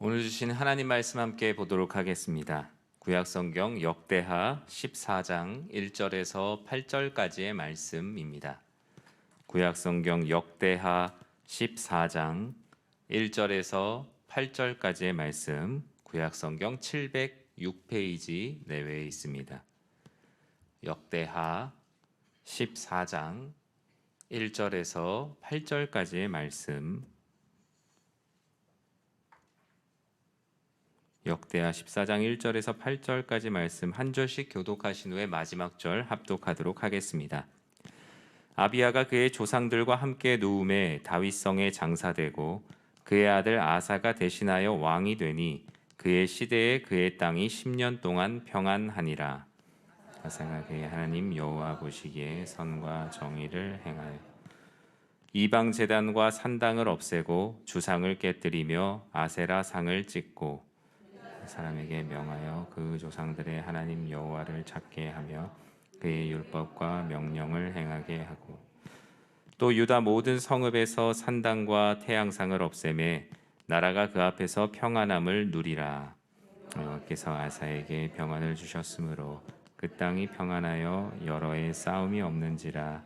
오늘 주신 하나님 말씀 함께 보도록 하겠습니다. 구약성경 역대하 14장 1절에서 8절까지의 말씀입니다. 구약성경 역대하 14장 1절에서 8절까지의 말씀, 구약성경 706페이지 내외에 있습니다. 역대하 14장 1절에서 8절까지의 말씀, 역대하 14장 1절에서 8절까지 말씀 한 절씩 교독하신 후에 마지막 절 합독하도록 하겠습니다. 아비야가 그의 조상들과 함께 누움에 다윗성에 장사되고 그의 아들 아사가 대신하여 왕이 되니 그의 시대에 그의 땅이 10년 동안 평안하니라. 아사가 그의 하나님 여호와 보시기에 선과 정의를 행하여 이방 제단과 산당을 없애고 주상을 깨뜨리며 아세라 상을 찍고 사람에게 명하여 그 조상들의 하나님 여호와를 찾게 하며 그의 율법과 명령을 행하게 하고 또 유다 모든 성읍에서 산당과 태양상을 없애매 나라가 그 앞에서 평안함을 누리라. 여호와께서 아사에게 평안을 주셨으므로 그 땅이 평안하여 여러 해 싸움이 없는지라.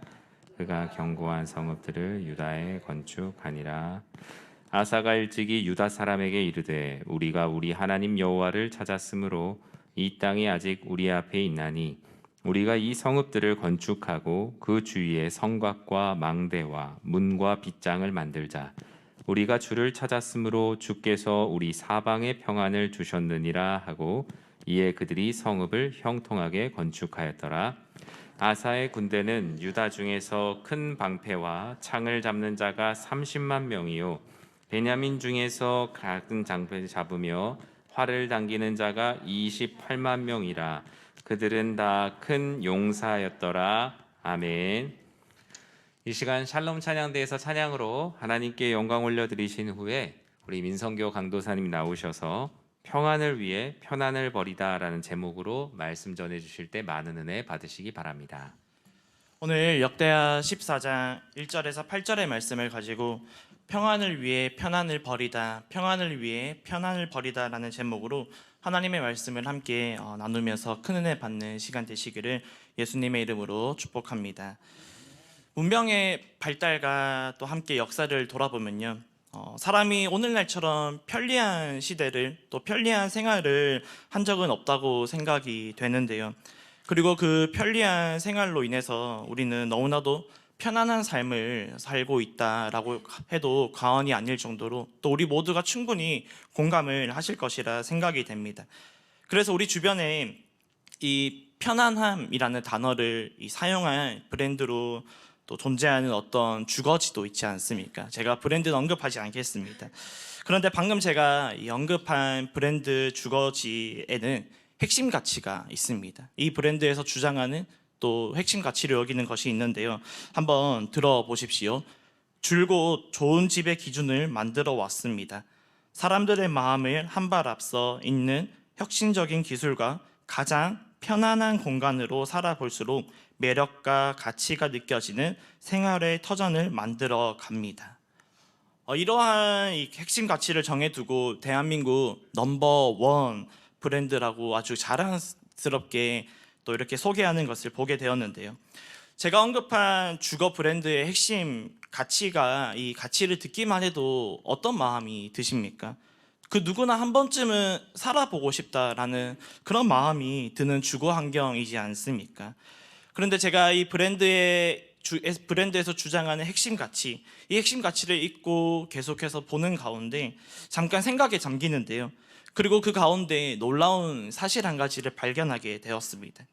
그가 견고한 성읍들을 유다에 건축하니라. 아사가 일찍이 유다 사람에게 이르되 우리가 우리 하나님 여호와를 찾았으므로 이 땅이 아직 우리 앞에 있나니 우리가 이 성읍들을 건축하고 그 주위에 성곽과 망대와 문과 빗장을 만들자. 우리가 주를 찾았으므로 주께서 우리 사방에 평안을 주셨느니라 하고 이에 그들이 성읍을 형통하게 건축하였더라. 아사의 군대는 유다 중에서 큰 방패와 창을 잡는 자가 30만 명이요 베냐민 중에서 작은 장패를 잡으며 활을 당기는 자가 28만 명이라. 그들은 다 큰 용사였더라. 아멘. 이 시간 샬롬 찬양대에서 찬양으로 하나님께 영광 올려드리신 후에 우리 민성교 강도사님 나오셔서 평안을 위해 편안을 버리다 라는 제목으로 말씀 전해주실 때 많은 은혜 받으시기 바랍니다. 오늘 역대하 14장 1절에서 8절의 말씀을 가지고 평안을 위해 편안을 버리다, 평안을 위해 편안을 버리다 라는 제목으로 하나님의 말씀을 함께 나누면서 큰 은혜 받는 시간 되시기를 예수님의 이름으로 축복합니다. 문명의 발달과 또 함께 역사를 돌아보면요, 사람이 오늘날처럼 편리한 시대를 또 편리한 생활을 한 적은 없다고 생각이 되는데요. 그리고 그 편리한 생활로 인해서 우리는 너무나도 편안한 삶을 살고 있다라고 해도 과언이 아닐 정도로 또 우리 모두가 충분히 공감을 하실 것이라 생각이 됩니다. 그래서 우리 주변에 이 편안함이라는 단어를 사용한 브랜드로 또 존재하는 어떤 주거지도 있지 않습니까? 제가 브랜드는 언급하지 않겠습니다. 그런데 방금 제가 언급한 브랜드 주거지에는 핵심 가치가 있습니다. 이 브랜드에서 주장하는 또 핵심 가치를 여기는 것이 있는데요. 한번 들어보십시오. 줄곧 좋은 집의 기준을 만들어 왔습니다. 사람들의 마음을 한 발 앞서 있는 혁신적인 기술과 가장 편안한 공간으로 살아볼수록 매력과 가치가 느껴지는 생활의 터전을 만들어 갑니다. 이러한 이 핵심 가치를 정해두고 대한민국 넘버원 브랜드라고 아주 자랑스럽게 또 이렇게 소개하는 것을 보게 되었는데요. 제가 언급한 주거 브랜드의 핵심 가치가 이 가치를 듣기만 해도 어떤 마음이 드십니까? 그 누구나 한 번쯤은 살아보고 싶다라는 그런 마음이 드는 주거 환경이지 않습니까? 그런데 제가 이 브랜드에서 주장하는 핵심 가치, 이 핵심 가치를 읽고 계속해서 보는 가운데 잠깐 생각에 잠기는데요. 그리고 그 가운데 놀라운 사실 한 가지를 발견하게 되었습니다.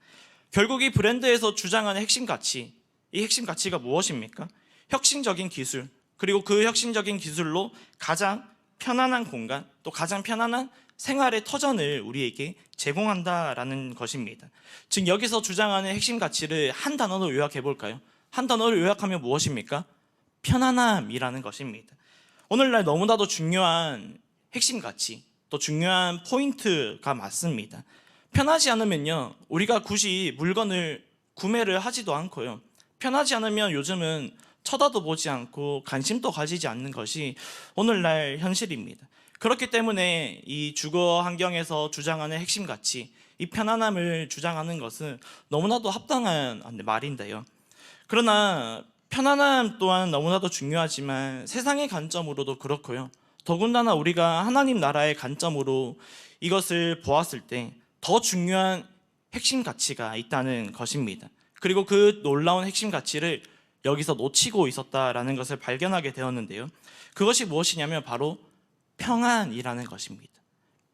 결국 이 브랜드에서 주장하는 핵심 가치, 이 핵심 가치가 무엇입니까? 혁신적인 기술, 그리고 그 혁신적인 기술로 가장 편안한 공간, 또 가장 편안한 생활의 터전을 우리에게 제공한다라는 것입니다. 즉 여기서 주장하는 핵심 가치를 한 단어로 요약해 볼까요? 한 단어로 요약하면 무엇입니까? 편안함이라는 것입니다. 오늘날 너무나도 중요한 핵심 가치, 또 중요한 포인트가 맞습니다. 편하지 않으면요, 우리가 굳이 물건을 구매를 하지도 않고요. 편하지 않으면 요즘은 쳐다도 보지 않고 관심도 가지지 않는 것이 오늘날 현실입니다. 그렇기 때문에 이 주거 환경에서 주장하는 핵심 가치, 이 편안함을 주장하는 것은 너무나도 합당한 말인데요. 그러나 편안함 또한 너무나도 중요하지만 세상의 관점으로도 그렇고요. 더군다나 우리가 하나님 나라의 관점으로 이것을 보았을 때 더 중요한 핵심 가치가 있다는 것입니다. 그리고 그 놀라운 핵심 가치를 여기서 놓치고 있었다라는 것을 발견하게 되었는데요. 그것이 무엇이냐면 바로 평안이라는 것입니다.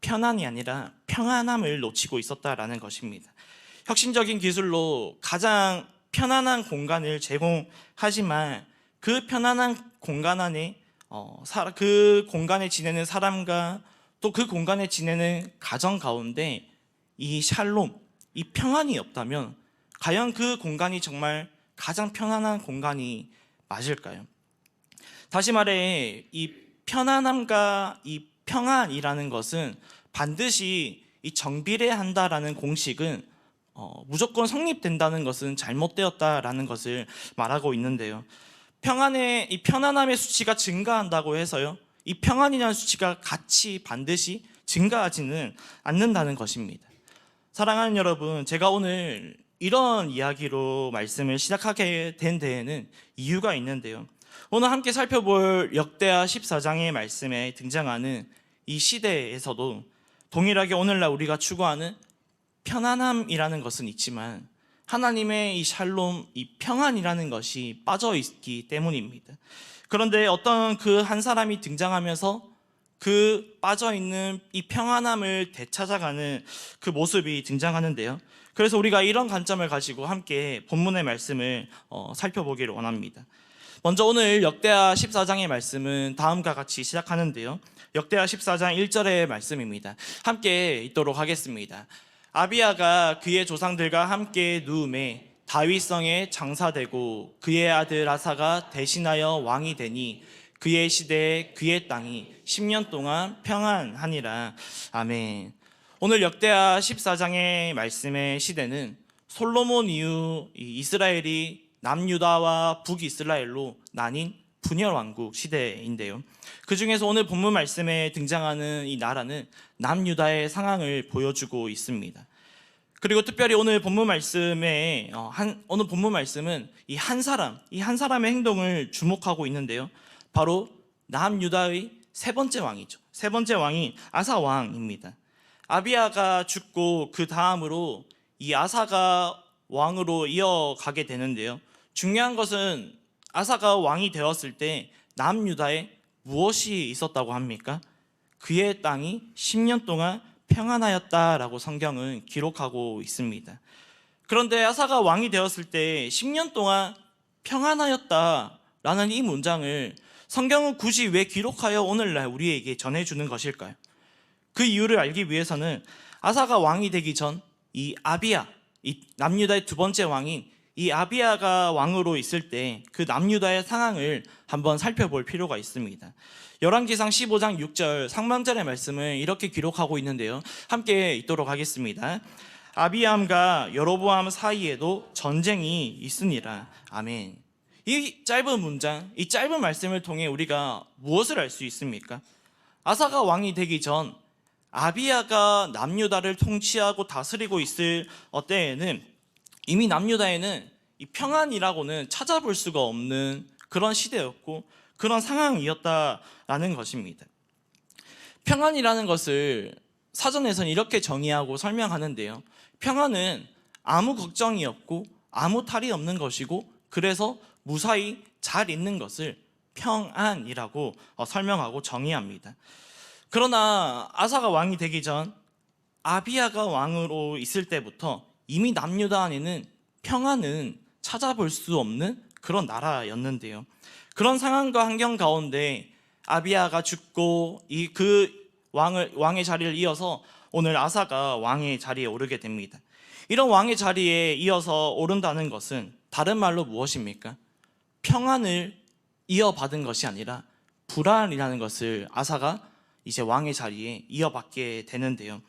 편안이 아니라 평안함을 놓치고 있었다라는 것입니다. 혁신적인 기술로 가장 편안한 공간을 제공하지만 그 편안한 공간 안에 그 공간에 지내는 사람과 또 그 공간에 지내는 가정 가운데 이 샬롬, 이 평안이 없다면 과연 그 공간이 정말 가장 편안한 공간이 맞을까요? 다시 말해 이 편안함과 이 평안이라는 것은 반드시 이 정비례한다라는 공식은 무조건 성립된다는 것은 잘못되었다라는 것을 말하고 있는데요. 이 편안함의 수치가 증가한다고 해서요, 이 평안이라는 수치가 같이 반드시 증가하지는 않는다는 것입니다. 사랑하는 여러분, 제가 오늘 이런 이야기로 말씀을 시작하게 된 데에는 이유가 있는데요. 오늘 함께 살펴볼 역대하 14장의 말씀에 등장하는 이 시대에서도 동일하게 오늘날 우리가 추구하는 편안함이라는 것은 있지만 하나님의 이 샬롬, 이 평안이라는 것이 빠져 있기 때문입니다. 그런데 어떤 그 한 사람이 등장하면서 그 빠져있는 이 평안함을 되찾아가는 그 모습이 등장하는데요. 그래서 우리가 이런 관점을 가지고 함께 본문의 말씀을 살펴보기를 원합니다. 먼저 오늘 역대하 14장의 말씀은 다음과 같이 시작하는데요. 역대하 14장 1절의 말씀입니다. 함께 읽도록 하겠습니다. 아비야가 그의 조상들과 함께 누움에 다윗성에 장사되고 그의 아들 아사가 대신하여 왕이 되니 그의 시대에 그의 땅이 10년 동안 평안하니라. 아멘. 오늘 역대하 14장의 말씀의 시대는 솔로몬 이후 이스라엘이 남유다와 북이스라엘로 나뉜 분열 왕국 시대인데요. 그 중에서 오늘 본문 말씀에 등장하는 이 나라는 남유다의 상황을 보여주고 있습니다. 그리고 특별히 오늘 본문 말씀에 오늘 본문 말씀은 이 한 사람의 행동을 주목하고 있는데요. 바로 남유다의 세 번째 왕이죠. 세 번째 왕이 아사 왕입니다. 아비야가 죽고 그 다음으로 이 아사가 왕으로 이어가게 되는데요. 중요한 것은 아사가 왕이 되었을 때 남유다에 무엇이 있었다고 합니까? 그의 땅이 10년 동안 평안하였다라고 성경은 기록하고 있습니다. 그런데 아사가 왕이 되었을 때 10년 동안 평안하였다라는 이 문장을 성경은 굳이 왜 기록하여 오늘날 우리에게 전해주는 것일까요? 그 이유를 알기 위해서는 아사가 왕이 되기 전 이 아비야, 이 남유다의 두 번째 왕인 이 아비야가 왕으로 있을 때 그 남유다의 상황을 한번 살펴볼 필요가 있습니다. 열왕기상 15장 6절 상반절의 말씀을 이렇게 기록하고 있는데요. 함께 읽도록 하겠습니다. 아비암과 여로보암 사이에도 전쟁이 있으니라. 아멘. 이 짧은 문장, 이 짧은 말씀을 통해 우리가 무엇을 알 수 있습니까? 아사가 왕이 되기 전 아비야가 남유다를 통치하고 다스리고 있을 때에는 이미 남유다에는 이 평안이라고는 찾아볼 수가 없는 그런 시대였고 그런 상황이었다라는 것입니다. 평안이라는 것을 사전에서는 이렇게 정의하고 설명하는데요. 평안은 아무 걱정이 없고 아무 탈이 없는 것이고 그래서 무사히 잘 있는 것을 평안이라고 설명하고 정의합니다. 그러나 아사가 왕이 되기 전 아비야가 왕으로 있을 때부터 이미 남유다 안에는 평안은 찾아볼 수 없는 그런 나라였는데요. 그런 상황과 환경 가운데 아비야가 죽고 그 왕의 자리를 이어서 오늘 아사가 왕의 자리에 오르게 됩니다. 이런 왕의 자리에 이어서 오른다는 것은 다른 말로 무엇입니까? 평안을 이어받은 것이 아니라 불안이라는 것을 아사가 이제 왕의 자리에 이어받게 되는데요.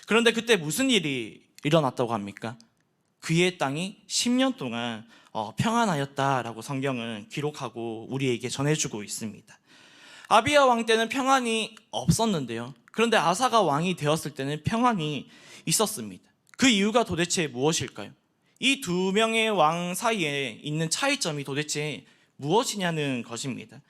그런데 그때 무슨 일이 일어났다고 합니까? 그의 땅이 10년 동안 평안하였다라고 성경은 기록하고 우리에게 전해주고 있습니다. 아비야 왕 때는 평안이 없었는데요. 그런데 아사가 왕이 되었을 때는 평안이 있었습니다. 그 이유가 도대체 무엇일까요? 이 두 명의 왕 사이에 있는 차이점이 도대체 무엇이냐는 것입니다.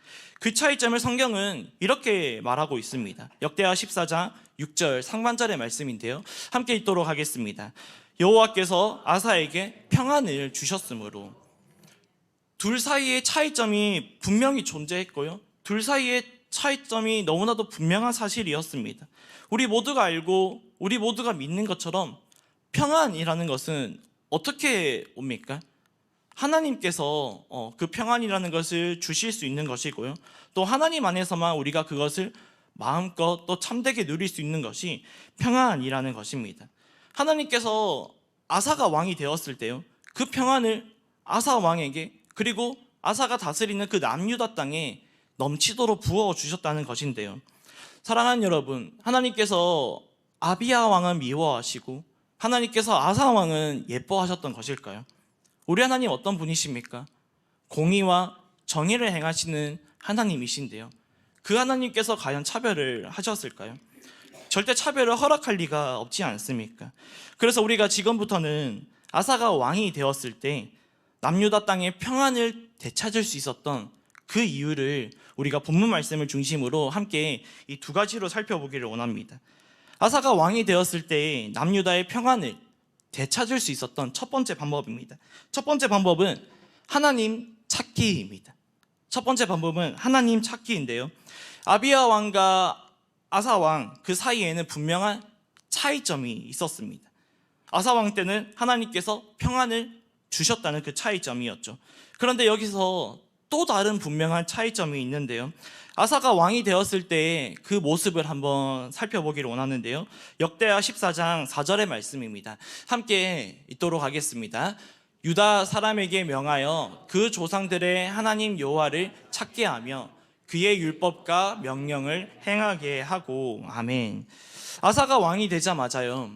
그 차이점을 성경은 이렇게 말하고 있습니다. 역대하 14장 6절 상반절의 말씀인데요. 함께 읽도록 하겠습니다. 여호와께서 아사에게 평안을 주셨으므로. 둘 사이의 차이점이 분명히 존재했고요. 둘 사이의 차이점이 너무나도 분명한 사실이었습니다. 우리 모두가 알고 우리 모두가 믿는 것처럼 평안이라는 것은 어떻게 옵니까? 하나님께서 그 평안이라는 것을 주실 수 있는 것이고요. 또 하나님 안에서만 우리가 그것을 마음껏 또 참되게 누릴 수 있는 것이 평안이라는 것입니다. 하나님께서 아사가 왕이 되었을 때요, 그 평안을 아사 왕에게, 그리고 아사가 다스리는 그 남유다 땅에 넘치도록 부어 주셨다는 것인데요. 사랑하는 여러분, 하나님께서 아비야 왕은 미워하시고 하나님께서 아사 왕은 예뻐하셨던 것일까요? 우리 하나님 어떤 분이십니까? 공의와 정의를 행하시는 하나님이신데요. 그 하나님께서 과연 차별을 하셨을까요? 절대 차별을 허락할 리가 없지 않습니까? 그래서 우리가 지금부터는 아사가 왕이 되었을 때 남유다 땅의 평안을 되찾을 수 있었던 그 이유를 우리가 본문 말씀을 중심으로 함께 이 두 가지로 살펴보기를 원합니다. 아사가 왕이 되었을 때 남유다의 평안을 되찾을 수 있었던 첫 번째 방법입니다. 첫 번째 방법은 하나님 찾기입니다. 첫 번째 방법은 하나님 찾기인데요. 아비야 왕과 아사 왕 그 사이에는 분명한 차이점이 있었습니다. 아사 왕 때는 하나님께서 평안을 주셨다는 그 차이점이었죠. 그런데 여기서 또 다른 분명한 차이점이 있는데요. 아사가 왕이 되었을 때 그 모습을 한번 살펴보기를 원하는데요. 역대하 14장 4절의 말씀입니다. 함께 읽도록 하겠습니다. 유다 사람에게 명하여 그 조상들의 하나님 여호와를 찾게 하며 그의 율법과 명령을 행하게 하고. 아멘. 아사가 왕이 되자마자요,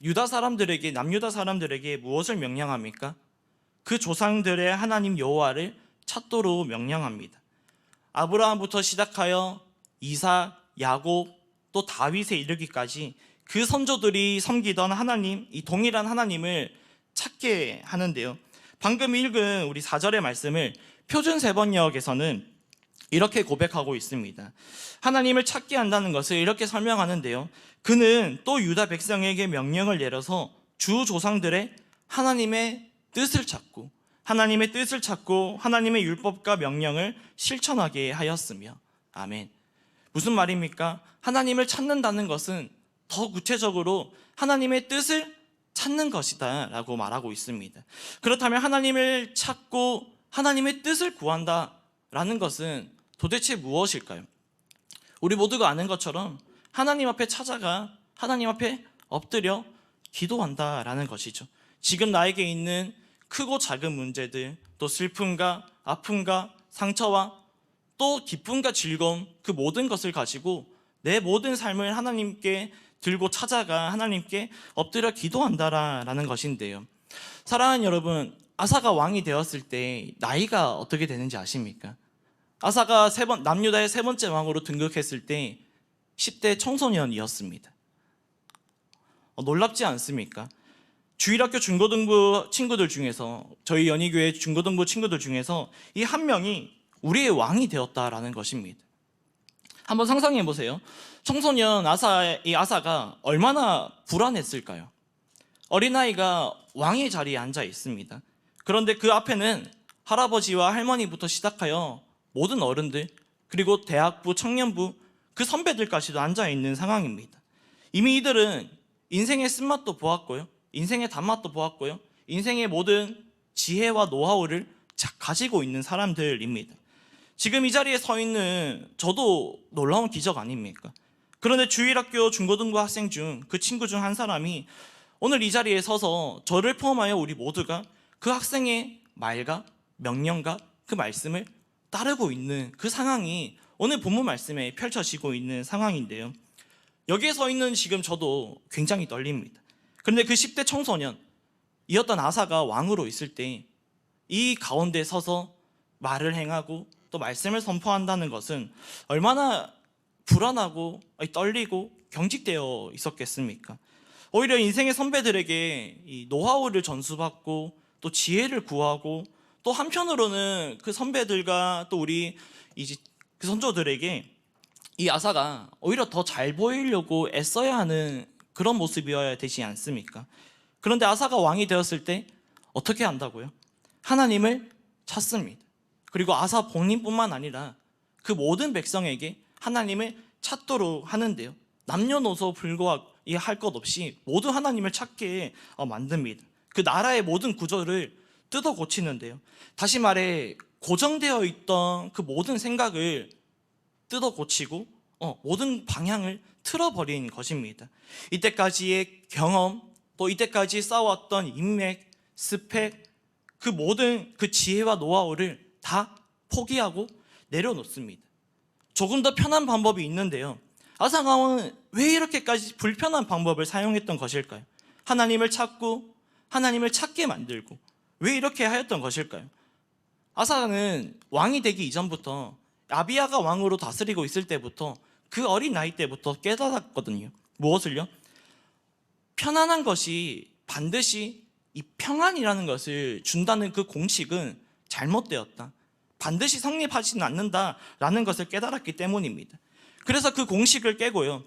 유다 사람들에게, 남유다 사람들에게 무엇을 명령합니까? 그 조상들의 하나님 여호와를 찾도록 명령합니다. 아브라함부터 시작하여 이삭, 야곱, 또 다윗에 이르기까지 그 선조들이 섬기던 하나님, 이 동일한 하나님을 찾게 하는데요. 방금 읽은 우리 4절의 말씀을 표준 세번역에서는 이렇게 고백하고 있습니다. 하나님을 찾게 한다는 것을 이렇게 설명하는데요. 그는 또 유다 백성에게 명령을 내려서 주 조상들의 하나님의 뜻을 찾고 하나님의 율법과 명령을 실천하게 하였으며. 아멘. 무슨 말입니까? 하나님을 찾는다는 것은 더 구체적으로 하나님의 뜻을 찾는 것이다 라고 말하고 있습니다. 그렇다면 하나님을 찾고 하나님의 뜻을 구한다라는 것은 도대체 무엇일까요? 우리 모두가 아는 것처럼 하나님 앞에 찾아가 하나님 앞에 엎드려 기도한다라는 것이죠. 지금 나에게 있는 크고 작은 문제들, 또 슬픔과 아픔과 상처와 또 기쁨과 즐거움, 그 모든 것을 가지고 내 모든 삶을 하나님께 들고 찾아가 하나님께 엎드려 기도한다라는 것인데요. 사랑하는 여러분, 아사가 왕이 되었을 때 나이가 어떻게 되는지 아십니까? 아사가 남유다의 세 번째 왕으로 등극했을 때 10대 청소년이었습니다. 놀랍지 않습니까? 주일학교 중고등부 친구들 중에서, 저희 연희교회 중고등부 친구들 중에서 이 한 명이 우리의 왕이 되었다라는 것입니다. 한번 상상해 보세요. 청소년 아사가 얼마나 불안했을까요? 어린아이가 왕의 자리에 앉아 있습니다. 그런데 그 앞에는 할아버지와 할머니부터 시작하여 모든 어른들, 그리고 대학부, 청년부, 그 선배들까지도 앉아 있는 상황입니다. 이미 이들은 인생의 쓴맛도 보았고요, 인생의 단맛도 보았고요, 인생의 모든 지혜와 노하우를 가지고 있는 사람들입니다. 지금 이 자리에 서 있는 저도 놀라운 기적 아닙니까? 그런데 주일학교 중고등부 학생 중 그 친구 중 한 사람이 오늘 이 자리에 서서 저를 포함하여 우리 모두가 그 학생의 말과 명령과 그 말씀을 따르고 있는 그 상황이 오늘 본문 말씀에 펼쳐지고 있는 상황인데요. 여기에 서 있는 지금 저도 굉장히 떨립니다. 그런데 그 10대 청소년이었던 아사가 왕으로 있을 때 이 가운데 서서 말을 행하고 또 말씀을 선포한다는 것은 얼마나 불안하고 떨리고 경직되어 있었겠습니까? 오히려 인생의 선배들에게 이 노하우를 전수받고 또 지혜를 구하고 또 한편으로는 그 선배들과 또 우리 이제 그 선조들에게 이 아사가 오히려 더 잘 보이려고 애써야 하는 그런 모습이어야 되지 않습니까? 그런데 아사가 왕이 되었을 때 어떻게 한다고요? 하나님을 찾습니다. 그리고 아사 본인뿐만 아니라 그 모든 백성에게 하나님을 찾도록 하는데요. 남녀노소 불구하고 할 것 없이 모두 하나님을 찾게 만듭니다. 그 나라의 모든 구조를 뜯어 고치는데요. 다시 말해 고정되어 있던 그 모든 생각을 뜯어 고치고 모든 방향을 틀어버린 것입니다. 이때까지의 경험, 또 이때까지 쌓아왔던 인맥, 스펙, 그 모든 그 지혜와 노하우를 다 포기하고 내려놓습니다. 조금 더 편한 방법이 있는데요. 아사 왕은 왜 이렇게까지 불편한 방법을 사용했던 것일까요? 하나님을 찾고 하나님을 찾게 만들고 왜 이렇게 하였던 것일까요? 아사는 왕이 되기 이전부터 아비야가 왕으로 다스리고 있을 때부터 그 어린 나이 때부터 깨달았거든요. 무엇을요? 편안한 것이 반드시 이 평안이라는 것을 준다는 그 공식은 잘못되었다. 반드시 성립하지는 않는다라는 것을 깨달았기 때문입니다. 그래서 그 공식을 깨고요.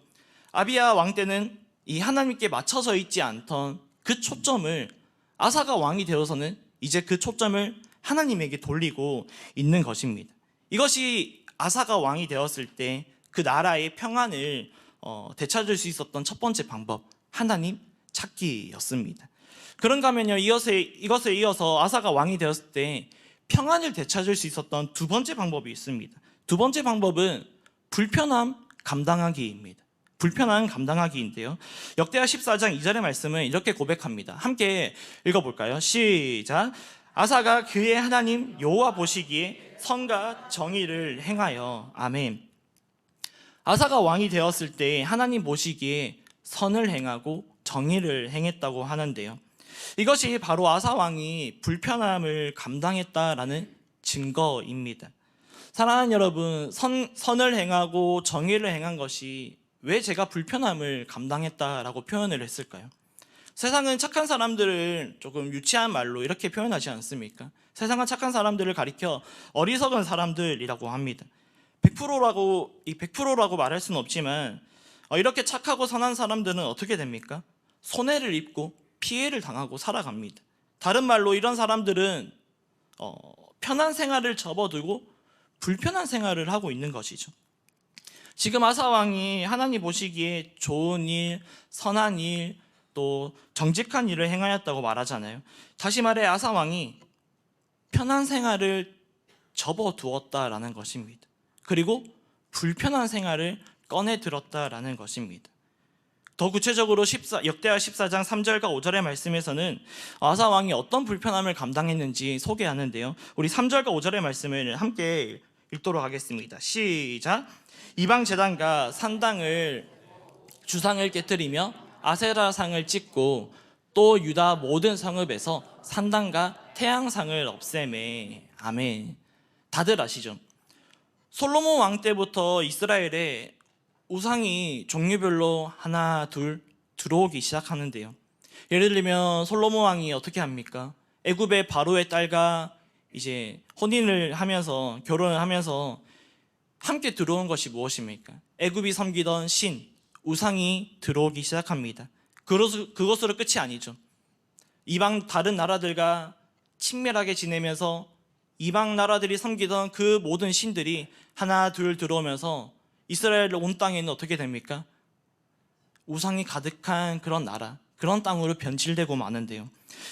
아비야 왕 때는 이 하나님께 맞춰져 있지 않던 그 초점을 아사가 왕이 되어서는 이제 그 초점을 하나님에게 돌리고 있는 것입니다. 이것이 아사가 왕이 되었을 때 그 나라의 평안을 되찾을 수 있었던 첫 번째 방법, 하나님 찾기였습니다. 그런가 하면요, 이것에 이어서 아사가 왕이 되었을 때 평안을 되찾을 수 있었던 두 번째 방법이 있습니다. 두 번째 방법은 불편함 감당하기입니다. 불편함 감당하기인데요. 역대하 14장 2절의 말씀은 이렇게 고백합니다. 함께 읽어볼까요? 시작. 아사가 그의 하나님 여호와 보시기에 선과 정의를 행하여. 아멘. 아사가 왕이 되었을 때 하나님 보시기에 선을 행하고 정의를 행했다고 하는데요. 이것이 바로 아사 왕이 불편함을 감당했다라는 증거입니다. 사랑하는 여러분, 선을 행하고 정의를 행한 것이 왜 제가 불편함을 감당했다라고 표현을 했을까요? 세상은 착한 사람들을 조금 유치한 말로 이렇게 표현하지 않습니까? 세상은 착한 사람들을 가리켜 어리석은 사람들이라고 합니다. 100%라고 말할 수는 없지만 이렇게 착하고 선한 사람들은 어떻게 됩니까? 손해를 입고 피해를 당하고 살아갑니다. 다른 말로 이런 사람들은 편한 생활을 접어두고 불편한 생활을 하고 있는 것이죠. 지금 아사 왕이 하나님 보시기에 좋은 일, 선한 일, 또 정직한 일을 행하였다고 말하잖아요. 다시 말해 아사 왕이 편한 생활을 접어두었다라는 것입니다. 그리고 불편한 생활을 꺼내 들었다라는 것입니다. 더 구체적으로 역대하 14장 3절과 5절의 말씀에서는 아사 왕이 어떤 불편함을 감당했는지 소개하는데요. 우리 3절과 5절의 말씀을 함께 읽도록 하겠습니다. 시작. 이방 제단과 산당을 주상을 깨뜨리며 아세라상을 찍고 또 유다 모든 성읍에서 산당과 태양상을 없애매. 아멘. 다들 아시죠? 솔로몬 왕 때부터 이스라엘에 우상이 종류별로 하나 둘 들어오기 시작하는데요. 예를 들면 솔로몬 왕이 어떻게 합니까? 애굽의 바로의 딸과 이제 혼인을 하면서 결혼을 하면서 함께 들어온 것이 무엇입니까? 애굽이 섬기던 신, 우상이 들어오기 시작합니다. 그것으로 끝이 아니죠. 이방 다른 나라들과 친밀하게 지내면서 이방 나라들이 섬기던 그 모든 신들이 하나 둘 들어오면서 이스라엘 온 땅에는 어떻게 됩니까? 우상이 가득한 그런 나라, 그런 땅으로 변질되고 마는데요.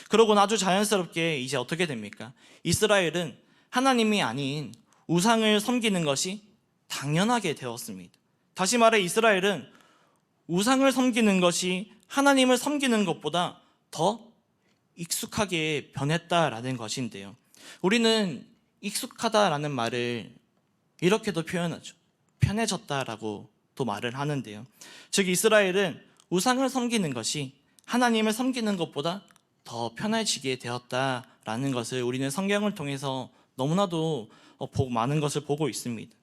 그러고 아주 자연스럽게 이제 어떻게 됩니까? 이스라엘은 하나님이 아닌 우상을 섬기는 것이 당연하게 되었습니다. 다시 말해 이스라엘은 우상을 섬기는 것이 하나님을 섬기는 것보다 더 익숙하게 변했다라는 것인데요. 우리는 익숙하다라는 말을 이렇게도 표현하죠. 편해졌다라고 또 말을 하는데요. 즉 이스라엘은 우상을 섬기는 것이 하나님을 섬기는 것보다 더 편해지게 되었다라는 것을 우리는 성경을 통해서 너무나도 많은 것을 보고 있습니다.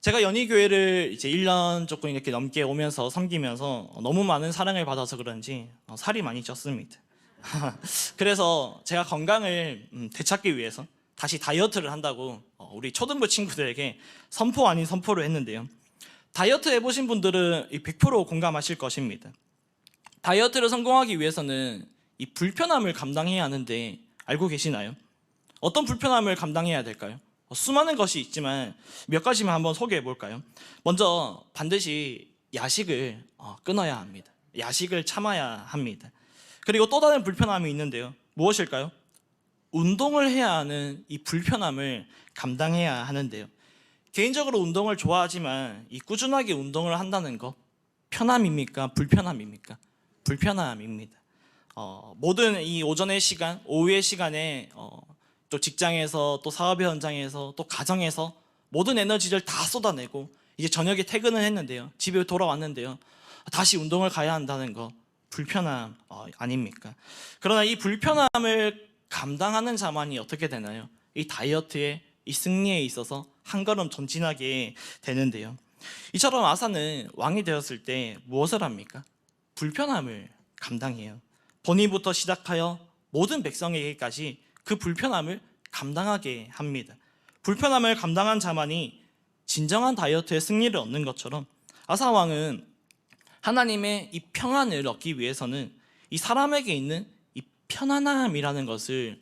제가 연희교회를 이제 1년 조금 이렇게 넘게 오면서 섬기면서 너무 많은 사랑을 받아서 그런지 살이 많이 쪘습니다. 그래서 제가 건강을 되찾기 위해서 다시 다이어트를 한다고 우리 초등부 친구들에게 선포 아닌 선포를 했는데요. 다이어트 해보신 분들은 100% 공감하실 것입니다. 다이어트를 성공하기 위해서는 이 불편함을 감당해야 하는데 알고 계시나요? 어떤 불편함을 감당해야 될까요? 수많은 것이 있지만 몇 가지만 한번 소개해 볼까요? 먼저 반드시 야식을 끊어야 합니다. 야식을 참아야 합니다. 그리고 또 다른 불편함이 있는데요. 무엇일까요? 운동을 해야 하는 이 불편함을 감당해야 하는데요. 개인적으로 운동을 좋아하지만 이 꾸준하게 운동을 한다는 거 편함입니까? 불편함입니까? 불편함입니다. 모든 이 오전의 시간, 오후의 시간에 또 직장에서 또 사업의 현장에서 또 가정에서 모든 에너지를 다 쏟아내고 이제 저녁에 퇴근을 했는데요. 집에 돌아왔는데요. 다시 운동을 가야 한다는 거 불편함 아닙니까? 그러나 이 불편함을 감당하는 자만이 어떻게 되나요? 이 다이어트의 이 승리에 있어서 한 걸음 전진하게 되는데요. 이처럼 아사는 왕이 되었을 때 무엇을 합니까? 불편함을 감당해요. 본인부터 시작하여 모든 백성에게까지 그 불편함을 감당하게 합니다. 불편함을 감당한 자만이 진정한 다이어트의 승리를 얻는 것처럼 아사 왕은 하나님의 이 평안을 얻기 위해서는 이 사람에게 있는 이 편안함이라는 것을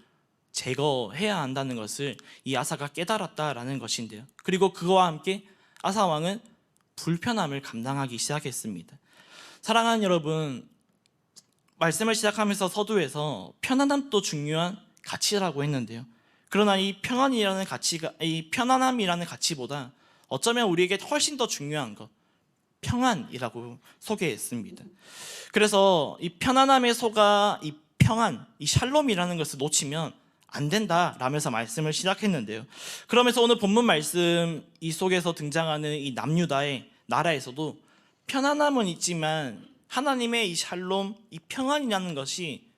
제거해야 한다는 것을 이 아사가 깨달았다라는 것인데요. 그리고 그와 함께 아사 왕은 불편함을 감당하기 시작했습니다. 사랑하는 여러분, 말씀을 시작하면서 서두에서 편안함도 중요한 가치라고 했는데요. 그러나 이 평안이라는 가치가, 이 편안함이라는 가치보다 어쩌면 우리에게 훨씬 더 중요한 것, 평안이라고 소개했습니다. 그래서 이 편안함에 속아 이 평안, 이 샬롬이라는 것을 놓치면 안 된다라면서 말씀을 시작했는데요. 그러면서 오늘 본문 말씀 이 속에서 등장하는 이 남유다의 나라에서도 편안함은 있지만 하나님의 이 샬롬, 이 평안이라는 것이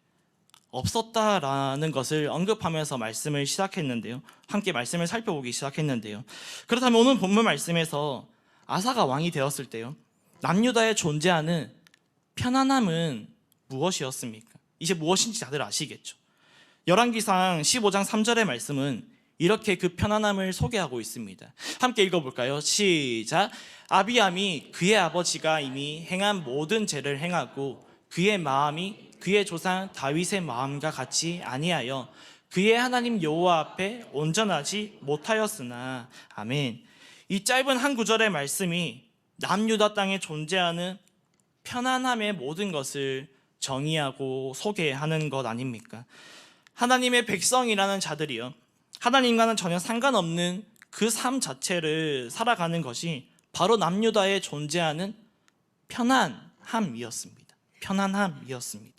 없었다라는 것을 언급하면서 말씀을 시작했는데요. 함께 말씀을 살펴보기 시작했는데요. 그렇다면 오늘 본문 말씀에서 아사가 왕이 되었을 때요, 남유다에 존재하는 편안함은 무엇이었습니까? 이제 무엇인지 다들 아시겠죠? 열왕기상 15장 3절의 말씀은 이렇게 그 편안함을 소개하고 있습니다. 함께 읽어볼까요? 시작. 아비암이 그의 아버지가 이미 행한 모든 죄를 행하고 그의 마음이 그의 조상 다윗의 마음과 같이 아니하여 그의 하나님 여호와 앞에 온전하지 못하였으나. 아멘. 이 짧은 한 구절의 말씀이 남유다 땅에 존재하는 편안함의 모든 것을 정의하고 소개하는 것 아닙니까? 하나님의 백성이라는 자들이요, 하나님과는 전혀 상관없는 그 삶 자체를 살아가는 것이 바로 남유다에 존재하는 편안함이었습니다. 편안함이었습니다.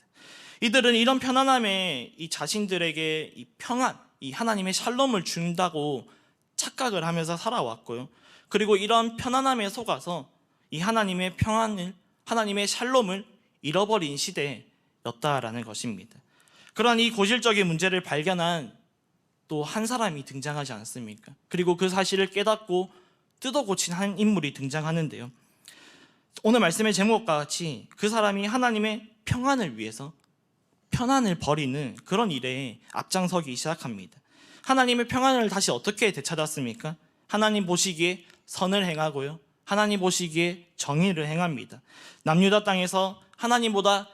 이들은 이런 편안함에 이 자신들에게 이 평안, 이 하나님의 샬롬을 준다고 착각을 하면서 살아왔고요. 그리고 이런 편안함에 속아서 이 하나님의 평안을, 하나님의 샬롬을 잃어버린 시대였다라는 것입니다. 그러한 이 고질적인 문제를 발견한 또 한 사람이 등장하지 않습니까? 그리고 그 사실을 깨닫고 뜯어 고친 한 인물이 등장하는데요. 오늘 말씀의 제목과 같이 그 사람이 하나님의 평안을 위해서 편안을 버리는 그런 일에 앞장서기 시작합니다. 하나님의 평안을 다시 어떻게 되찾았습니까? 하나님 보시기에 선을 행하고요, 하나님 보시기에 정의를 행합니다. 남유다 땅에서 하나님보다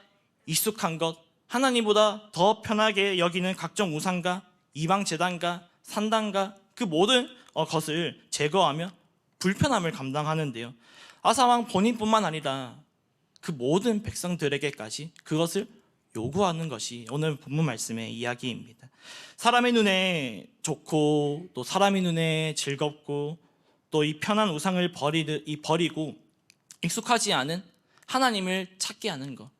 익숙한 것, 하나님보다 더 편하게 여기는 각종 우상과 이방 제단과 산당과 그 모든 것을 제거하며 불편함을 감당하는데요. 아사왕 본인뿐만 아니라 그 모든 백성들에게까지 그것을 요구하는 것이 오늘 본문 말씀의 이야기입니다. 사람의 눈에 좋고 또 사람의 눈에 즐겁고 또 이 편한 우상을 버리고 익숙하지 않은 하나님을 찾게 하는 것,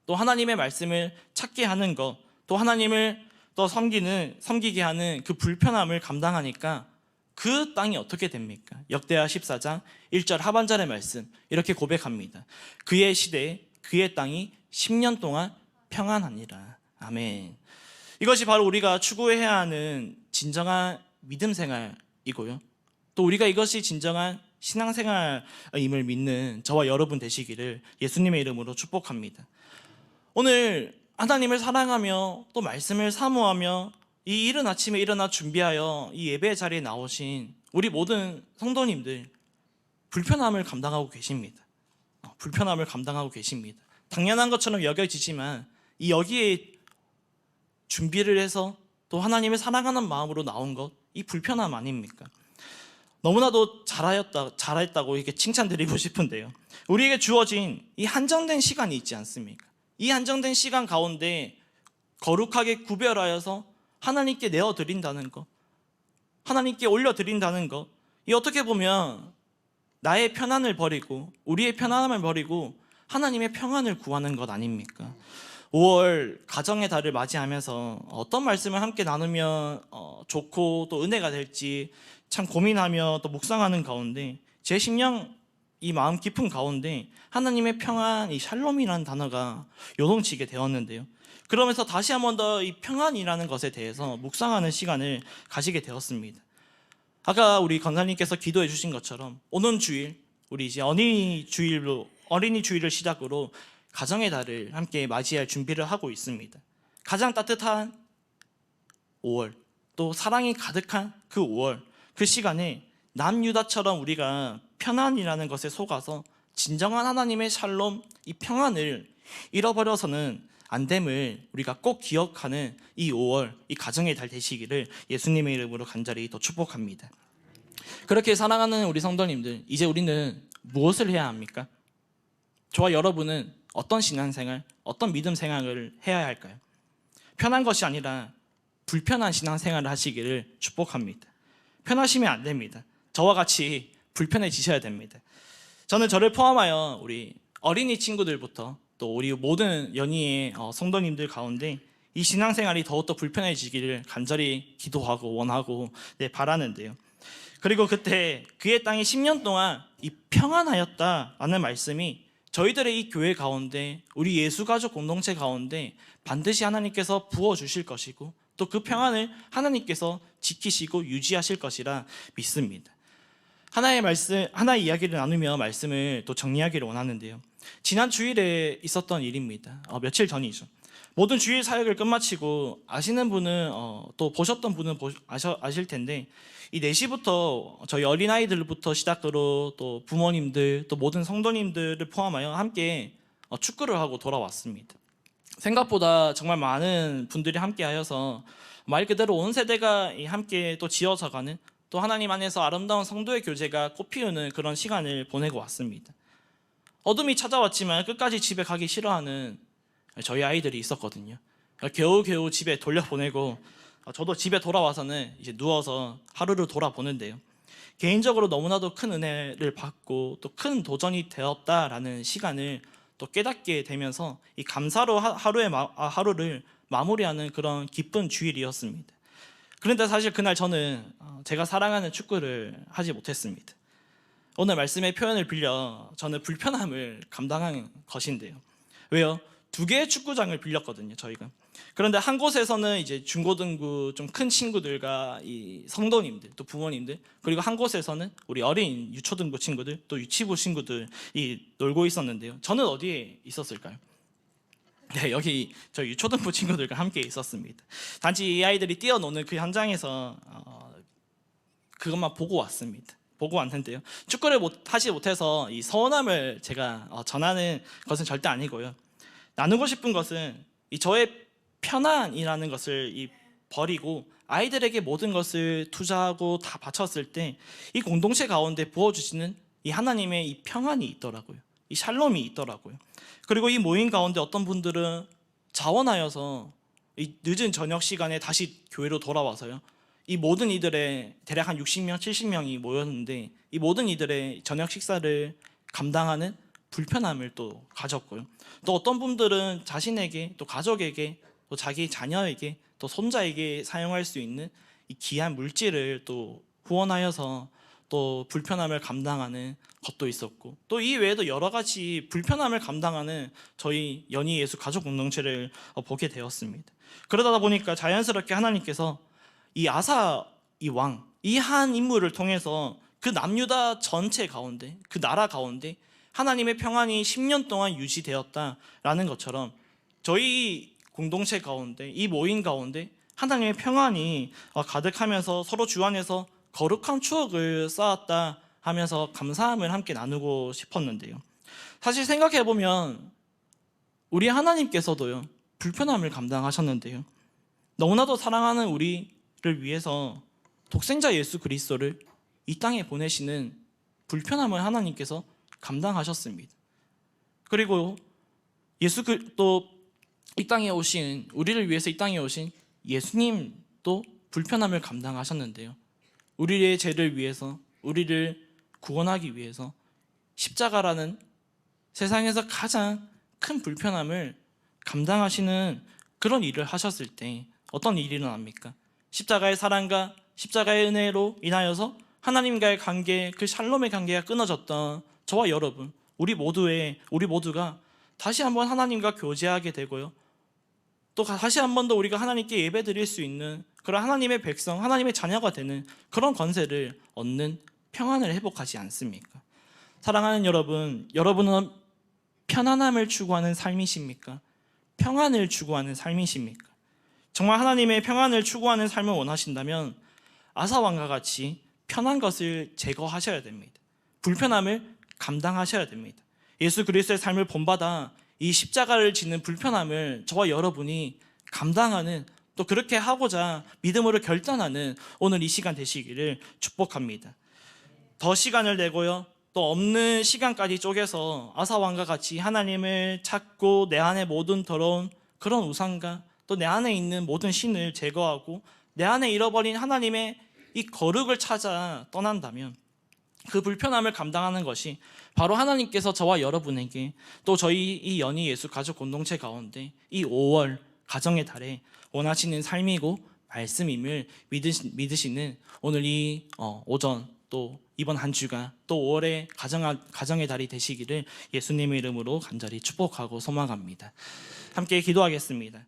또 하나님의 말씀을 찾게 하는 것, 또 하나님을 또 섬기게 하는 그 불편함을 감당하니까 그 땅이 어떻게 됩니까? 역대하 14장 1절 하반절의 말씀 이렇게 고백합니다. 그의 시대에 그의 땅이 10년 동안 평안하니라. 아멘. 이것이 바로 우리가 추구해야 하는 진정한 믿음 생활, 신앙생활이고요. 또 우리가 이것이 진정한 신앙생활임을 믿는 저와 여러분 되시기를 예수님의 이름으로 축복합니다. 오늘 하나님을 사랑하며 또 말씀을 사모하며 이 이른 아침에 일어나 준비하여 이 예배 자리에 나오신 우리 모든 성도님들 불편함을 감당하고 계십니다. 불편함을 감당하고 계십니다. 당연한 것처럼 여겨지지만 이 여기에 준비를 해서 또 하나님을 사랑하는 마음으로 나온 것, 이 불편함 아닙니까? 너무나도 잘했다고 이렇게 칭찬드리고 싶은데요. 우리에게 주어진 이 한정된 시간이 있지 않습니까? 이 한정된 시간 가운데 거룩하게 구별하여서 하나님께 내어드린다는 것, 하나님께 올려드린다는 것, 이 어떻게 보면 나의 편안을 버리고 우리의 편안함을 버리고 하나님의 평안을 구하는 것 아닙니까? 5월 가정의 달을 맞이하면서 어떤 말씀을 함께 나누면 좋고 또 은혜가 될지 참 고민하며 또 묵상하는 가운데 제 심령 이 마음 깊은 가운데 하나님의 평안, 이 샬롬이라는 단어가 요동치게 되었는데요. 그러면서 다시 한 번 더 이 평안이라는 것에 대해서 묵상하는 시간을 가지게 되었습니다. 아까 우리 권사님께서 기도해 주신 것처럼 오는 주일 우리 이제 어린이 주일을 시작으로 가정의 달을 함께 맞이할 준비를 하고 있습니다. 가장 따뜻한 5월, 또 사랑이 가득한 그 5월, 그 시간에 남유다처럼 우리가 편안이라는 것에 속아서 진정한 하나님의 샬롬, 이 평안을 잃어버려서는 안 됨을 우리가 꼭 기억하는 이 5월, 이 가정의 달 되시기를 예수님의 이름으로 간절히 더 축복합니다. 그렇게 사랑하는 우리 성도님들, 이제 우리는 무엇을 해야 합니까? 저와 여러분은 어떤 신앙생활, 어떤 믿음 생활을 해야 할까요? 편한 것이 아니라 불편한 신앙생활을 하시기를 축복합니다. 편하시면 안 됩니다. 저와 같이 불편해지셔야 됩니다. 저는 저를 포함하여 우리 어린이 친구들부터 또 우리 모든 연희의 성도님들 가운데 이 신앙생활이 더욱더 불편해지기를 간절히 기도하고 원하고 바라는데요. 그리고 그때 그의 땅이 10년 동안 이 평안하였다라는 말씀이 저희들의 이 교회 가운데 우리 예수가족 공동체 가운데 반드시 하나님께서 부어주실 것이고 또 그 평안을 하나님께서 지키시고 유지하실 것이라 믿습니다. 하나의 이야기를 나누며 말씀을 또 정리하기를 원하는데요. 지난 주일에 있었던 일입니다. 며칠 전이죠. 모든 주일 사역을 끝마치고 아시는 분은 또 보셨던 분은 아실 텐데 이 4시부터 저희 어린아이들부터 시작으로 또 부모님들 또 모든 성도님들을 포함하여 함께 축구를 하고 돌아왔습니다. 생각보다 정말 많은 분들이 함께 하여서 말 그대로 온 세대가 함께 또 지어져가는 또 하나님 안에서 아름다운 성도의 교제가 꽃피우는 그런 시간을 보내고 왔습니다. 어둠이 찾아왔지만 끝까지 집에 가기 싫어하는 저희 아이들이 있었거든요. 겨우겨우 집에 돌려보내고 저도 집에 돌아와서는 이제 누워서 하루를 돌아보는데요. 개인적으로 너무나도 큰 은혜를 받고 또 큰 도전이 되었다라는 시간을 또 깨닫게 되면서 이 감사로 하루를 마무리하는 그런 기쁜 주일이었습니다. 그런데 사실 그날 저는 제가 사랑하는 축구를 하지 못했습니다. 오늘 말씀의 표현을 빌려 저는 불편함을 감당한 것인데요. 왜요? 2개의 축구장을 빌렸거든요, 저희가. 그런데 한 곳에서는 이제 중고등부 좀 큰 친구들과 이 성도님들 또 부모님들, 그리고 한 곳에서는 우리 어린 유초등부 친구들 또 유치부 친구들이 놀고 있었는데요. 저는 어디에 있었을까요? 네, 여기 저희 유초등부 친구들과 함께 있었습니다. 단지 이 아이들이 뛰어노는 그 현장에서 그것만 보고 왔습니다. 보고 왔는데요. 축구를 하지 못해서 이 서운함을 제가 전하는 것은 절대 아니고요. 나누고 싶은 것은 이 저의 편안이라는 것을 버리고 아이들에게 모든 것을 투자하고 다 바쳤을 때 이 공동체 가운데 부어주시는 이 하나님의 이 평안이 있더라고요. 이 샬롬이 있더라고요. 그리고 이 모임 가운데 어떤 분들은 자원하여서 이 늦은 저녁 시간에 다시 교회로 돌아와서요. 이 모든 이들의 대략 한 60명, 70명이 모였는데 이 모든 이들의 저녁 식사를 감당하는 불편함을 또 가졌고요. 또 어떤 분들은 자신에게 또 가족에게 또 자기 자녀에게 또 손자에게 사용할 수 있는 이 귀한 물질을 또 후원하여서 또 불편함을 감당하는 것도 있었고 또 이 외에도 여러 가지 불편함을 감당하는 저희 연희 예수 가족 공동체를 보게 되었습니다. 그러다 보니까 자연스럽게 하나님께서 이 아사 이 왕, 이 한 인물을 통해서 그 남유다 전체 가운데, 그 나라 가운데 하나님의 평안이 10년 동안 유지되었다라는 것처럼 저희 공동체 가운데, 이 모임 가운데 하나님의 평안이 가득하면서 서로 주 안에서 거룩한 추억을 쌓았다 하면서 감사함을 함께 나누고 싶었는데요. 사실 생각해보면 우리 하나님께서도요, 불편함을 감당하셨는데요, 너무나도 사랑하는 우리를 위해서 독생자 예수 그리스도를 이 땅에 보내시는 불편함을 하나님께서 감당하셨습니다. 그리고 또 이 땅에 오신, 우리를 위해서 이 땅에 오신 예수님도 불편함을 감당하셨는데요, 우리의 죄를 위해서, 우리를 구원하기 위해서 십자가라는 세상에서 가장 큰 불편함을 감당하시는 그런 일을 하셨을 때 어떤 일이 일어납니까? 십자가의 사랑과 십자가의 은혜로 인하여서 하나님과의 관계, 그 샬롬의 관계가 끊어졌던 저와 여러분, 우리 모두가 다시 한번 하나님과 교제하게 되고요, 또 다시 한 번 더 우리가 하나님께 예배드릴 수 있는 그런 하나님의 백성, 하나님의 자녀가 되는 그런 권세를 얻는 평안을 회복하지 않습니까? 사랑하는 여러분, 여러분은 편안함을 추구하는 삶이십니까? 평안을 추구하는 삶이십니까? 정말 하나님의 평안을 추구하는 삶을 원하신다면 아사 왕과 같이 편한 것을 제거하셔야 됩니다. 불편함을 감당하셔야 됩니다. 예수 그리스도의 삶을 본받아 이 십자가를 지는 불편함을 저와 여러분이 감당하는, 또 그렇게 하고자 믿음으로 결단하는 오늘 이 시간 되시기를 축복합니다. 더 시간을 내고요, 또 없는 시간까지 쪼개서 아사 왕과 같이 하나님을 찾고 내 안에 모든 더러운 그런 우상과 또 내 안에 있는 모든 신을 제거하고 내 안에 잃어버린 하나님의 이 거룩을 찾아 떠난다면 그 불편함을 감당하는 것이 바로 하나님께서 저와 여러분에게, 또 저희 이 연희 예수 가족 공동체 가운데 이 5월 가정의 달에 원하시는 삶이고 말씀임을 믿으시는 오늘 이 오전, 또 이번 한 주가 또 5월의 가정의 달이 되시기를 예수님의 이름으로 간절히 축복하고 소망합니다. 함께 기도하겠습니다.